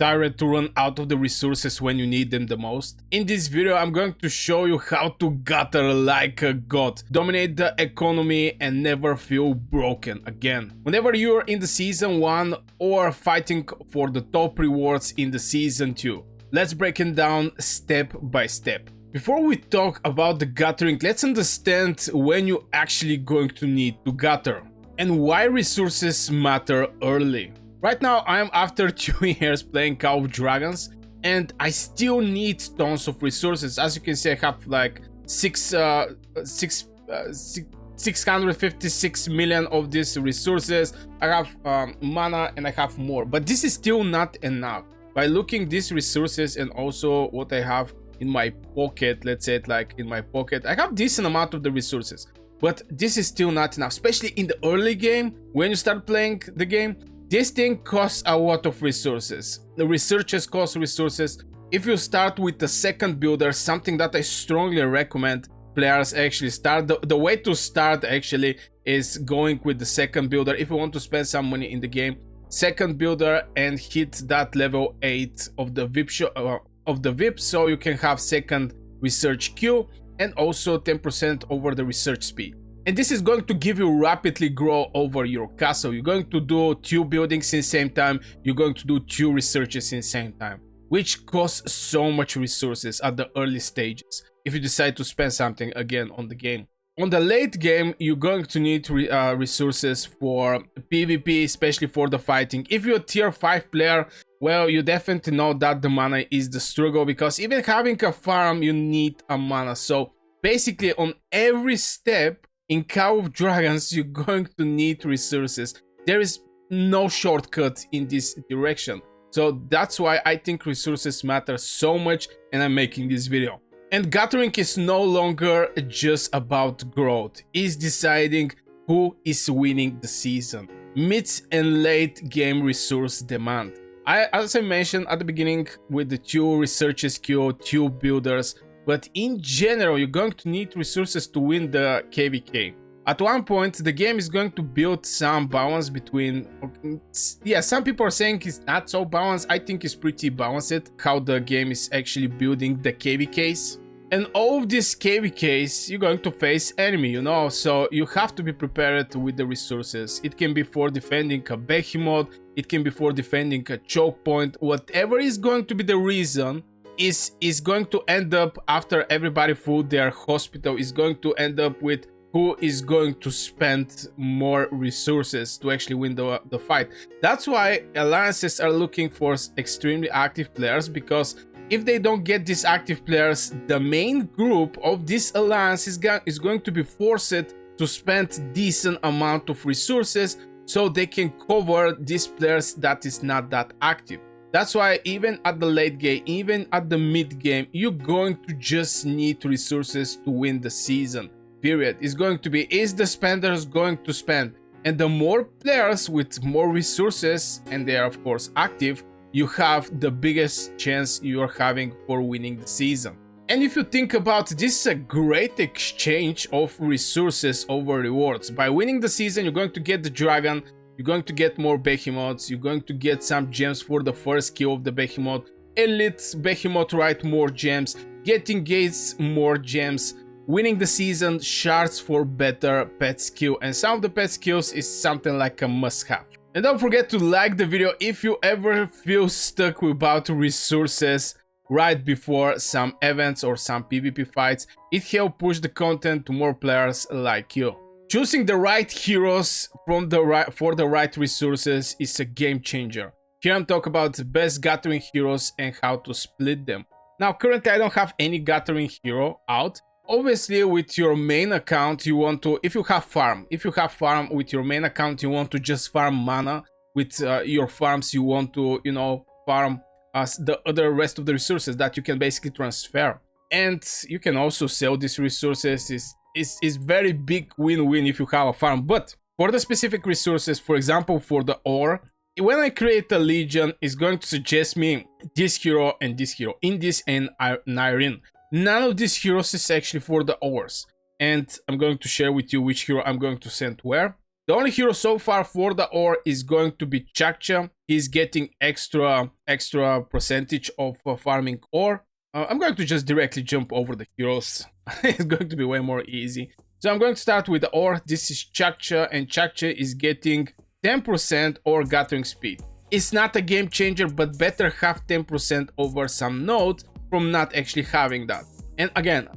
tired to run out of the resources when you need them the most? In this video, I'm going to show you how to gutter like a god, dominate the economy and never feel broken again. Whenever you're in the season 1 or fighting for the top rewards in the season 2. Let's break it down step by step. Before we talk about the guttering, let's understand when you're actually going to need to gutter and why resources matter early. Right now, I'm after 2 years playing Call of Dragons, and I still need tons of resources. As you can see, I have like 656 million of these resources. I have mana and I have more, but this is still not enough. By looking these resources and also what I have in my pocket, let's say it like in my pocket, I have decent amount of the resources, but this is still not enough, especially in the early game. When you start playing the game, this thing costs a lot of resources. The researchers cost resources. If you start with the second builder, something that I strongly recommend players actually start, the way to start actually is going with the second builder. If you want to spend some money in the game, second builder and hit that level 8 of the VIP so you can have second research queue and also 10% over the research speed. And this is going to give you rapidly grow over your castle. You're going to do 2 buildings in the same time. You're going to do 2 researches in the same time, which costs so much resources at the early stages if you decide to spend something again on the game. On the late game, you're going to need resources for PvP, especially for the fighting. If you're a tier 5 player, well, you definitely know that the mana is the struggle, because even having a farm, you need a mana. So basically on every step in Call of Dragons, you're going to need resources. There is no shortcut in this direction. So that's why I think resources matter so much and I'm making this video. And guttering is no longer just about growth. It's deciding who is winning the season. Mid and late game resource demand. As I mentioned at the beginning with the 2 researchers queue, 2 builders, but in general, you're going to need resources to win the KVK. At one point, the game is going to build some balance between... Yeah, some people are saying it's not so balanced. I think it's pretty balanced how the game is actually building the KVKs. And all of these KVKs, you're going to face enemy, you know, so you have to be prepared with the resources. It can be for defending a behemoth, it can be for defending a choke point, whatever is going to be the reason. Is going to end up after everybody full their hospital, is going to end up with who is going to spend more resources to actually win the fight. That's why alliances are looking for extremely active players, because if they don't get these active players, the main group of this alliance is going to be forced to spend decent amount of resources so they can cover these players that is not that active. That's why even at the late game, even at the mid game, you're going to just need resources to win the season. Period. It's going to be, is the spenders going to spend? And the more players with more resources, and they are of course active, you have the biggest chance you are having for winning the season. And if you think about it, this is a great exchange of resources over rewards. By winning the season, you're going to get the dragon, you're going to get more behemoths, you're going to get some gems for the first kill of the behemoth, elite behemoth, right, more gems, getting gates, more gems, winning the season, shards for better pet skill, and some of the pet skills is something like a must-have. And don't forget to like the video if you ever feel stuck without resources right before some events or some PvP fights. It helps push the content to more players like you. Choosing the right heroes for the right resources is a game changer. Here I'm talking about the best guttering heroes and how to split them. Now currently I don't have any guttering hero out. Obviously with your main account you want to, if you have farm with your main account, you want to just farm mana. With your farms you want to, you know, farm the other rest of the resources that you can basically transfer. And you can also sell these resources. Is very big win-win if you have a farm. But for the specific resources, for example for the ore, when I create a legion, it's going to suggest me this hero and this hero, Indis and Nyrene. None of these heroes is actually for the ores, and I'm going to share with you which hero I'm going to send where. The only hero so far for the ore is going to be Chakcha. He's getting extra percentage of farming ore. I'm going to just directly jump over the heroes. It's going to be way more easy. So I'm going to start with the ore. This is Chakcha, and Chakcha is getting 10% ore gathering speed. It's not a game changer, but better have 10% over some nodes from not actually having that. And again,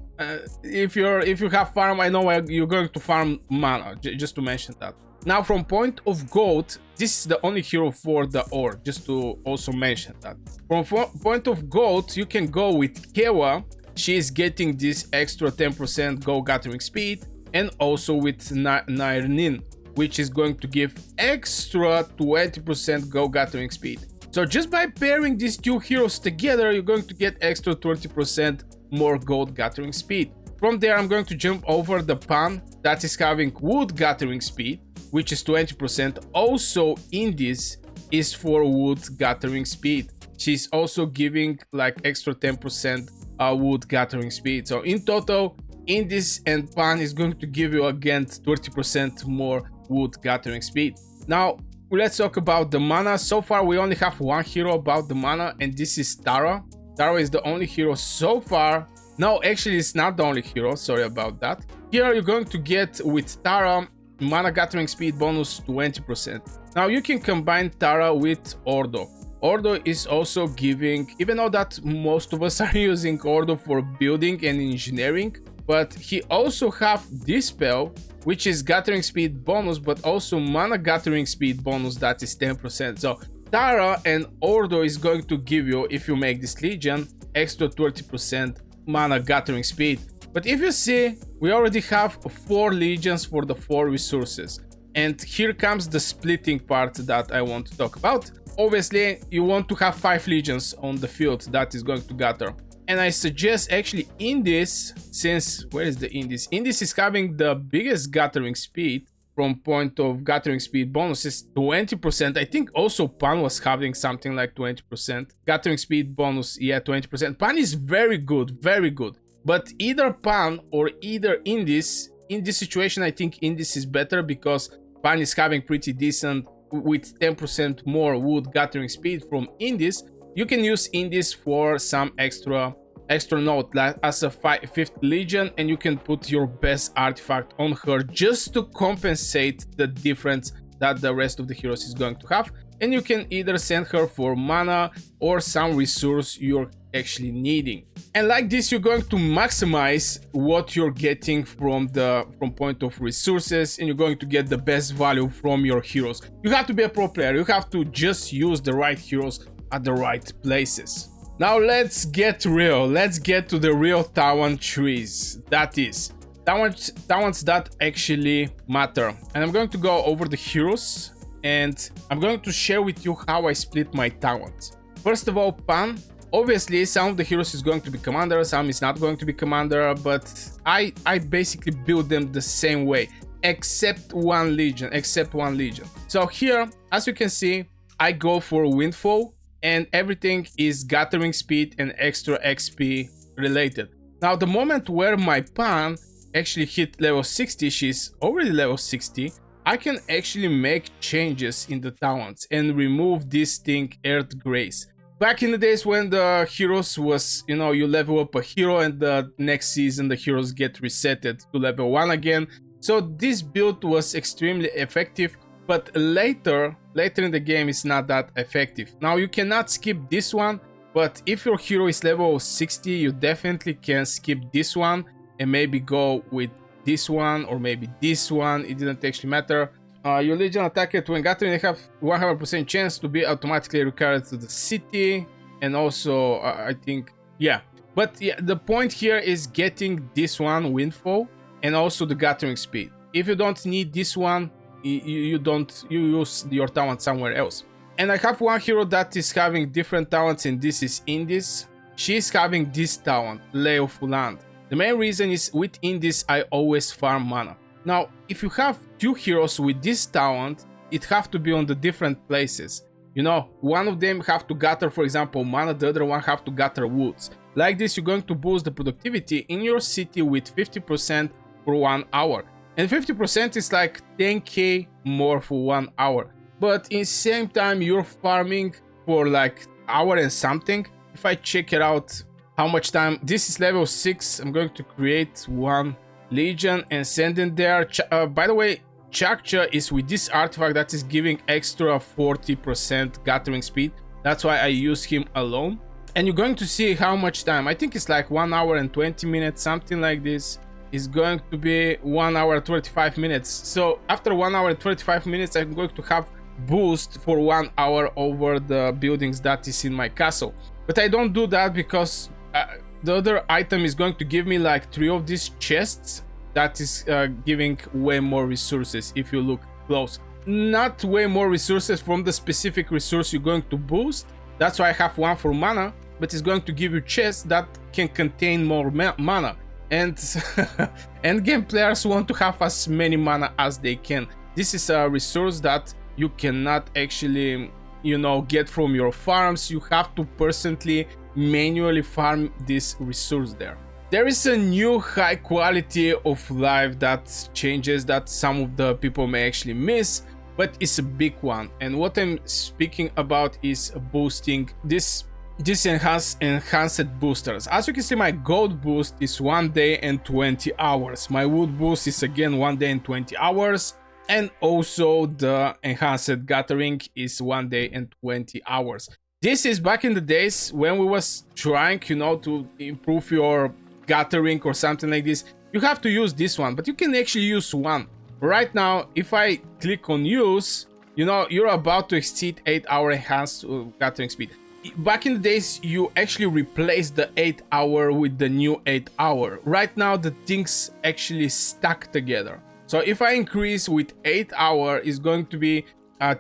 if you have farm, I know you're going to farm mana, just to mention that. Now from point of gold, this is the only hero for the ore, just to also mention that. From point of gold, you can go with Kewa. She is getting this extra 10% gold gathering speed, and also with Nairnin, which is going to give extra 20% gold gathering speed. So just by pairing these two heroes together, you're going to get extra 20% more gold gathering speed. From there, I'm going to jump over the Pan that is having wood gathering speed, which is 20%. Also, Indis is for wood gathering speed. She's also giving like extra 10% wood gathering speed. So in total, Indis and Pan is going to give you again 30% more wood gathering speed. Now, let's talk about the mana. So far, we only have one hero about the mana, and this is Tara. Tara is the only hero so far. No, actually, it's not the only hero. Sorry about that. Here, you're going to get with Tara mana gathering speed bonus 20%. Now, you can combine Tara with Ordo. Ordo is also giving, even though that most of us are using Ordo for building and engineering, but he also have this spell, which is gathering speed bonus, but also mana gathering speed bonus that is 10%. So Tara and Ordo is going to give you, if you make this legion, extra 20% mana gathering speed. But if you see, we already have 4 legions for the 4 resources. And here comes the splitting part that I want to talk about. Obviously, you want to have 5 legions on the field that is going to gather. And I suggest actually Indis, since, where is the Indis? Indis is having the biggest gathering speed. From point of gathering speed bonus is 20%. I think also Pan was having something like 20%. Gathering speed bonus, yeah, 20%. Pan is very good, very good. But either Pan or either Indis, in this situation, I think Indis is better because Pan is having pretty decent with 10% more wood gathering speed from Indis. You can use Indis for some extra note, like as a 5th legion, and you can put your best artifact on her just to compensate the difference that the rest of the heroes is going to have. And you can either send her for mana or some resource you're actually needing. And like this, you're going to maximize what you're getting from point of resources, and you're going to get the best value from your heroes. You have to be a pro player. You have to just use the right heroes at the right places. Now let's get real. Let's get to the real talent trees. That is talents that actually matter. And I'm going to go over the heroes, and I'm going to share with you how I split my talents. First of all, Pan. Obviously, some of the heroes is going to be commander, some is not going to be commander, but I basically build them the same way, except one legion. So here, as you can see, I go for Windfall, and everything is gathering speed and extra XP related. Now, the moment where my Pan actually hit level 60, she's already level 60, I can actually make changes in the talents and remove this thing, Earth Grace. Back in the days when the heroes was, you level up a hero and the next season the heroes get resetted to level 1 again. So this build was extremely effective, but later in the game it's not that effective. Now you cannot skip this one, but if your hero is level 60, you definitely can skip this one and maybe go with this one or maybe this one. It didn't actually matter. Your legion attacked when gathering, they have 100% chance to be automatically recurred to the city, and also I think, yeah. But yeah, the point here is getting this one, Windfall, and also the gathering speed. If you don't need this one, you use your talent somewhere else. And I have one hero that is having different talents, and this is Indis. She's having this talent, Lay of Land. The main reason is with Indis I always farm mana. Now, if you have 2 heroes with this talent, it have to be on the different places. One of them have to gather, for example, mana, the other one have to gather woods. Like this, you're going to boost the productivity in your city with 50% for 1 hour. and 50% is like 10k more for 1 hour. But in same time, you're farming for like hour and something. If I check it out, how much time, this is level 6. I'm going to create one legion and send in there. By the way, Chakcha is with this artifact that is giving extra 40% gathering speed. That's why I use him alone. And you're going to see how much time. I think it's like 1 hour and 20 minutes, something like this. Is going to be 1 hour 25 minutes. So after 1 hour and 25 minutes, I'm going to have boost for 1 hour over the buildings that is in my castle. But I don't do that because the other item is going to give me like 3 of these chests. That is giving way more resources if you look close. Not way more resources from the specific resource you're going to boost. That's why I have one for mana, but it's going to give you chests that can contain more mana. And endgame players want to have as many mana as they can. This is a resource that you cannot actually, you know, get from your farms. You have to personally manually farm this resource there. There is a new high quality of life that changes that some of the people may actually miss, but it's a big one. And what I'm speaking about is boosting this enhanced boosters. As you can see, my gold boost is 1 day and 20 hours. My wood boost is again 1 day and 20 hours. And also the enhanced gathering is 1 day and 20 hours. This is back in the days when we was trying, you know, to improve your gathering or something like this. You have to use this one, but you can actually use one. Right now, if I click on use, you know, you're about to exceed 8-hour enhanced gathering speed. Back in the days, you actually replaced the 8-hour with the new 8-hour. Right now, the things actually stuck together. So if I increase with 8-hour, it's going to be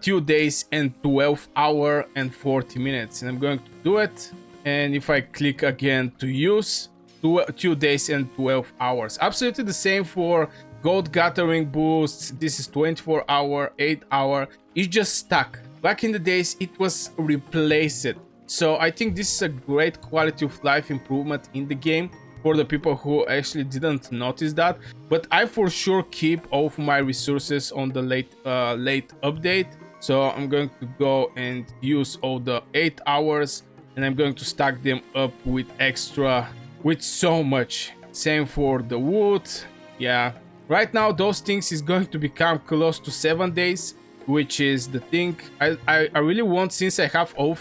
2 days and 12 hour and 40 minutes. And I'm going to do it. And if I click again to use, 2 days and 12 hours. Absolutely the same for gold gathering boosts. This is 24 hour, 8 hour. It's just stuck. Back in the days, it was replaced. So I think this is a great quality of life improvement in the game for the people who actually didn't notice that. But I for sure keep all of my resources on the late update. So I'm going to go and use all the 8 hours and I'm going to stack them up with extra, with so much. Same for the wood. Yeah, right now those things is going to become close to 7 days, which is the thing I really want. Since I have all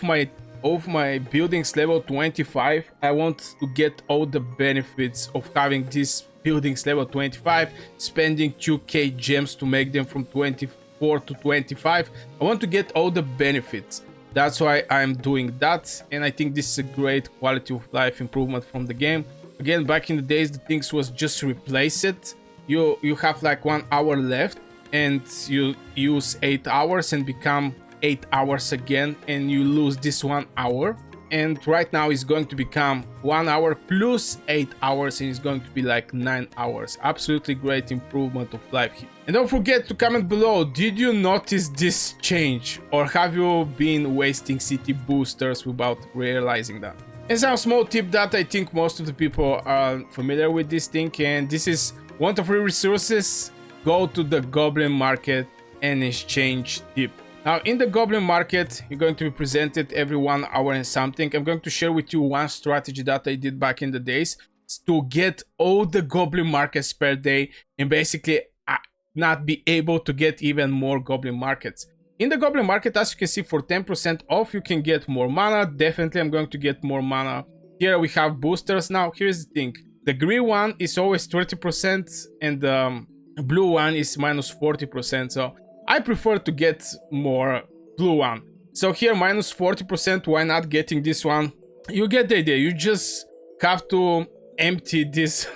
of my buildings level 25, I want to get all the benefits of having these buildings level 25, spending 2k gems to make them from 24 to 25. I want to get all the benefits. That's why I'm doing that, and I think this is a great quality of life improvement from the game. Again, back in the days, the things was just replace it. You have like 1 hour left and you use 8 hours and become 8 hours again, and you lose this 1 hour. And right now it's going to become 1 hour plus 8 hours, and it's going to be like 9 hours. Absolutely great improvement of life here. And don't forget to comment below, did you notice this change, or have you been wasting city boosters without realizing that? And some small tip that I think most of the people are familiar with this thing, and this is want of free resources, go to the Goblin Market and exchange tip. Now, in the Goblin Market, you're going to be presented every 1 hour and something. I'm going to share with you one strategy that I did back in the days to get all the Goblin Markets per day and basically not be able to get even more Goblin Markets. In the Goblin Market, as you can see, for 10% off, you can get more mana. Definitely, I'm going to get more mana. Here we have boosters. Now, here's the thing. The green one is always 30% and the blue one is minus 40%. So I prefer to get more blue one. So here minus 40%, why not getting this one? You get the idea. You just have to empty this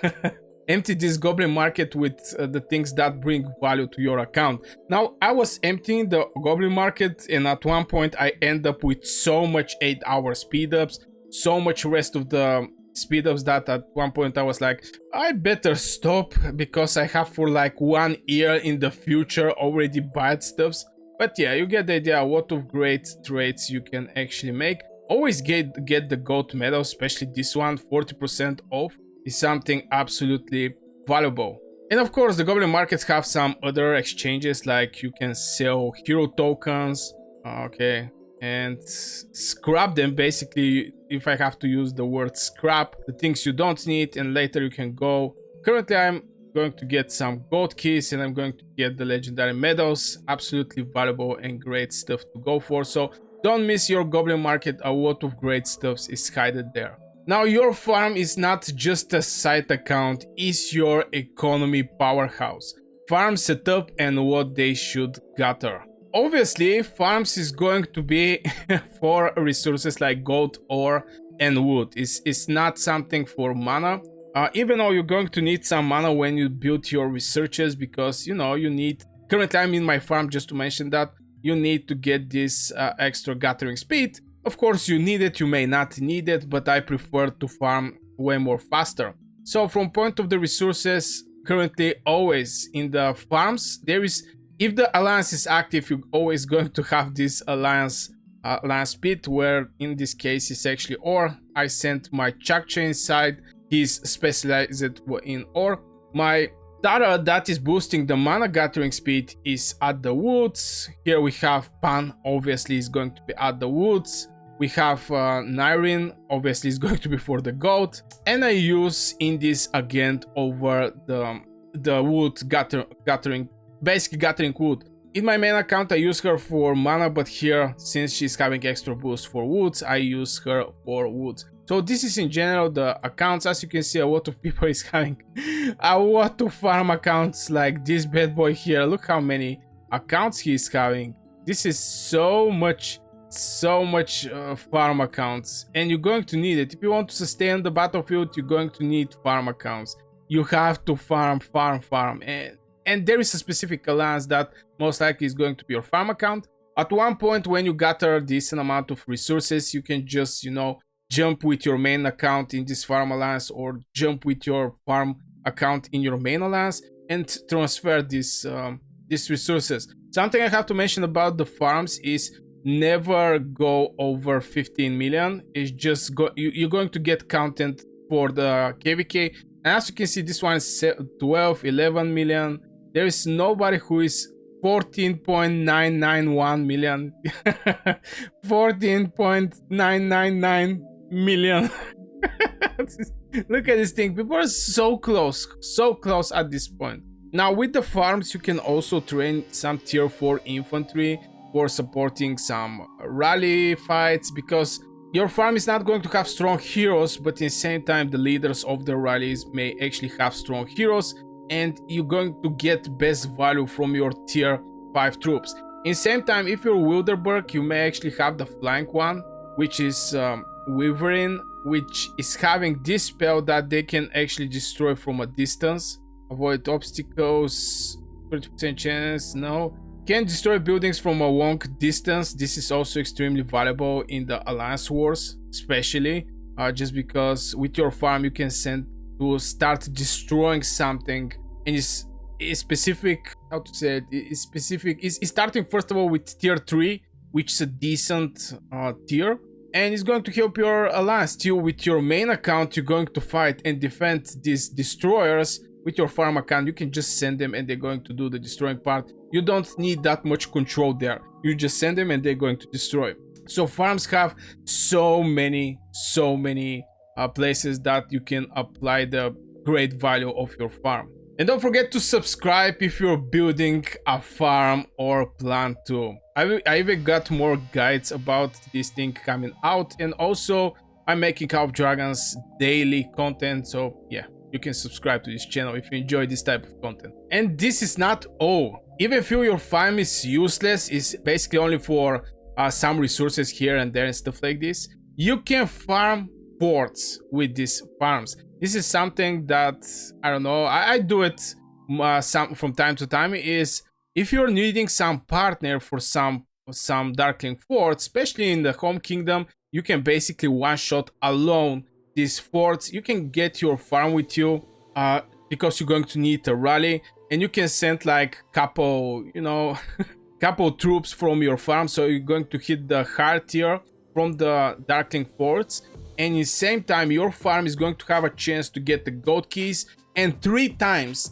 empty this Goblin Market with the things that bring value to your account. Now I was emptying the Goblin Market, and at one point I end up with so much 8-hour speed ups, so much rest of the speed ups that at one point I was like, I better stop, because I have for like 1 year in the future already bad stuffs. But yeah, you get the idea. A lot of great trades you can actually make. Always get the gold medal, especially this one. 40% off is something absolutely valuable. And of course, the Goblin Markets have some other exchanges, like you can sell hero tokens, okay, and scrap them. Basically, if I have to use the word scrap, the things you don't need, and later you can go. Currently, I'm going to get some gold keys and I'm going to get the legendary medals. Absolutely valuable and great stuff to go for. So don't miss your Goblin Market. A lot of great stuff is hidden there. Now, your farm is not just a side account, it's your economy powerhouse. Farm setup and what they should gather. Obviously, farms is going to be for resources like gold, ore, and wood. It's not something for mana. Even though you're going to need some mana when you build your researches, because you know you need. Currently, I'm in my farm, just to mention that you need to get this extra gathering speed. Of course, you need it, you may not need it, but I prefer to farm way more faster. So from point of the resources, currently always in the farms, there is, if the alliance is active, you're always going to have this alliance speed, where in this case it's actually ore. I sent my Chakcha inside, he's specialized in ore. My data that is boosting the mana gathering speed is at the woods. Here we have Pan, obviously is going to be at the woods. We have Nyrin, obviously is going to be for the goat. And I use Indies again over the wood gathering, basically gathering wood. In my main account I use her for mana, but here, since she's having extra boost for woods, I use her for woods. So this is in general the accounts. As you can see, a lot of people is having a lot of farm accounts like this bad boy here. Look how many accounts he's having. This is so much farm accounts, and you're going to need it. If you want to sustain the battlefield, you're going to need farm accounts. You have to farm, and there is a specific alliance that most likely is going to be your farm account. At one point, when you gather a decent amount of resources, you can just, you know, jump with your main account in this farm alliance, or jump with your farm account in your main alliance and transfer these resources. Something I have to mention about the farms is never go over 15 million. It's just you're going to get content for the KVK, and as you can see, this one is 12, 11 million. There is nobody who is 14.991 million. 14.999 million. Look at this thing. People are so close at this point. Now with the farms, you can also train some tier 4 infantry for supporting some rally fights, because your farm is not going to have strong heroes, but at the same time the leaders of the rallies may actually have strong heroes, and you're going to get best value from your tier 5 troops. In the same time, if you're Wilderberg, you may actually have the flank one, which is Wyvern, which is having this spell that they can actually destroy from a distance. Avoid obstacles, 30% chance, no. Can destroy buildings from a long distance. This is also extremely valuable in the Alliance Wars, especially just because with your farm you can send to start destroying something, and it's specific. How to say it? It's specific. It's starting first of all with tier 3, which is a decent tier, and it's going to help your alliance. Still, with your main account, you're going to fight and defend these destroyers. With your farm account, you can just send them and they're going to do the destroying part. You don't need that much control there. You just send them and they're going to destroy. So farms have so many places that you can apply the great value of your farm. And don't forget to subscribe if you're building a farm or plan to. I even got more guides about this thing coming out, and also I'm making Call of Dragons daily content, so yeah. You can subscribe to this channel if you enjoy this type of content. And this is not all. Even if your farm is useless, it's basically only for some resources here and there and stuff like this, you can farm forts with these farms. This is something that, I don't know, I do it from time to time, is if you're needing some partner for some Darkling forts, especially in the home kingdom, you can basically one-shot alone these forts. You can get your farm with you because you're going to need a rally, and you can send like couple, you know, couple troops from your farm, so you're going to hit the hard tier from the Darkling forts, and in the same time your farm is going to have a chance to get the gold keys and three times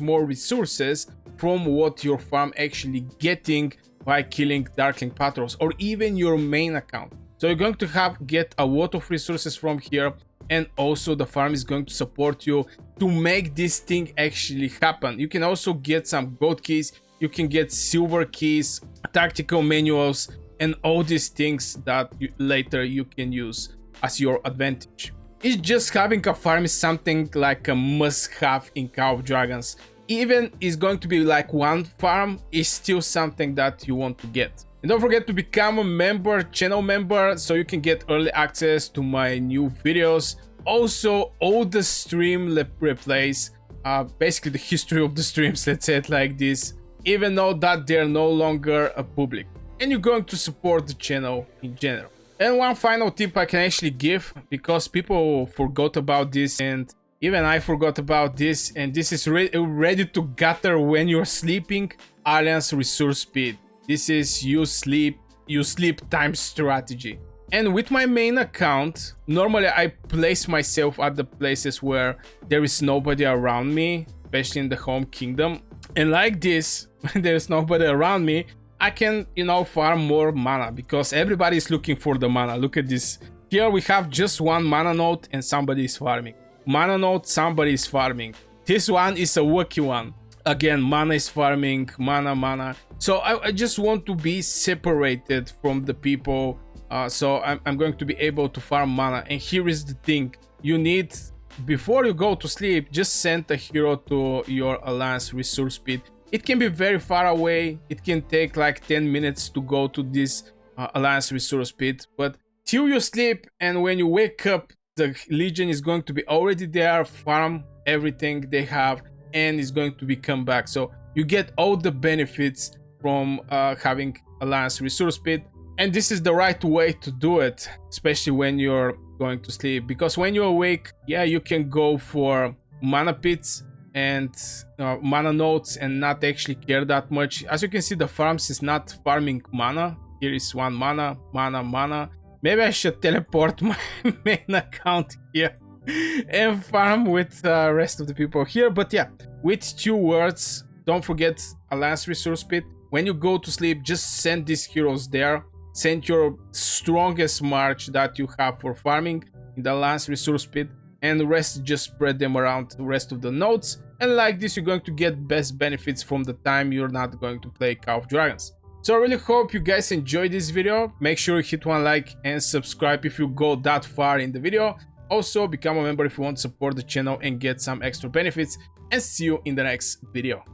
more resources from what your farm actually getting by killing Darkling Patrols, or even your main account. So you're going to get a lot of resources from here, and also the farm is going to support you to make this thing actually happen. You can also get some gold keys, you can get silver keys, tactical manuals, and all these things that later you can use as your advantage. It's just having a farm is something like a must-have in Call of Dragons. Even is going to be like one farm, is still something that you want to get. And don't forget to become a member, channel member, so you can get early access to my new videos. Also, all the stream replays, basically the history of the streams, let's say it like this, even though that they're no longer public. And you're going to support the channel in general. And one final tip I can actually give, because people forgot about this, and even I forgot about this, and this is ready to gather when you're sleeping: Alliance resource speed. This is you sleep time strategy. And with my main account, normally I place myself at the places where there is nobody around me, especially in the home kingdom. And like this, when there's nobody around me, I can, farm more mana, because everybody is looking for the mana. Look at this. Here we have just one mana node and somebody is farming. Mana node, somebody is farming. This one is a Wookiee one. Again, mana is farming, mana. So I just want to be separated from the people. So I'm going to be able to farm mana. And here is the thing. You need, before you go to sleep, just send a hero to your Alliance resource speed. It can be very far away. It can take like 10 minutes to go to this Alliance resource speed. But till you sleep, and when you wake up, the Legion is going to be already there, farm everything they have, and is going to be come back. So you get all the benefits from having Alliance resource speed. And this is the right way to do it, especially when you're going to sleep. Because when you awake, yeah, you can go for mana pits and mana nodes and not actually care that much. As you can see, the farms is not farming mana. Here is one mana. Maybe I should teleport my main account here and farm with the rest of the people here. But yeah, with 2 words, don't forget Alliance resource speed. When you go to sleep, just send these heroes there. Send your strongest march that you have for farming in the Alliance resource speed, and the rest just spread them around the rest of the nodes. And like this, you're going to get best benefits from the time you're not going to play Call of Dragons. So I really hope you guys enjoyed this video. Make sure you hit one like and subscribe if you go that far in the video. Also, become a member if you want to support the channel and get some extra benefits. And see you in the next video.